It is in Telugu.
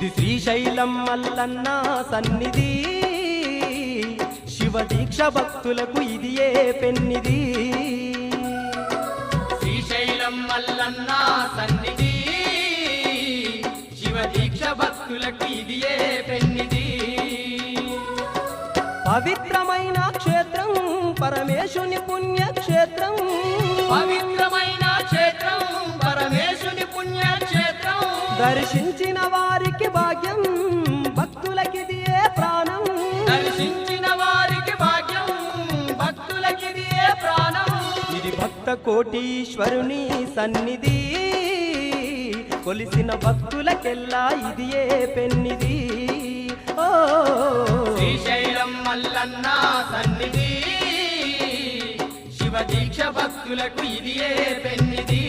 ఇది శ్రీశైలం మల్లన్న సన్నిధి, శివ దీక్ష భక్తులకు ఇది ఏ పెన్నిది. శ్రీశైలం మల్లన్న సన్నిధి, శివ దీక్ష భక్తులకు ఇది ఏ పెన్నిది. పవిత్రమైన క్షేత్రం పరమేశుని పుణ్యక్షేత్రం, పవిత్రమైన క్షేత్రం పరమేశుని పుణ్యక్షేత్రం. దర్శించిన వారికి భాగ్యం భక్తులకిది ఏ ప్రాణం, దర్శించిన వారికి భాగ్యం భక్తులకిది ఏ ప్రాణం. ఇది భక్త కోటీశ్వరుని సన్నిధి, కొలిసిన భక్తులకెల్లా ఇది ఏ పెన్నిది. ఓ శ్రీశైలం మల్లన్న సన్నిధి, శివ దీక్ష భక్తులకు ఇది ఏ పెన్నిది.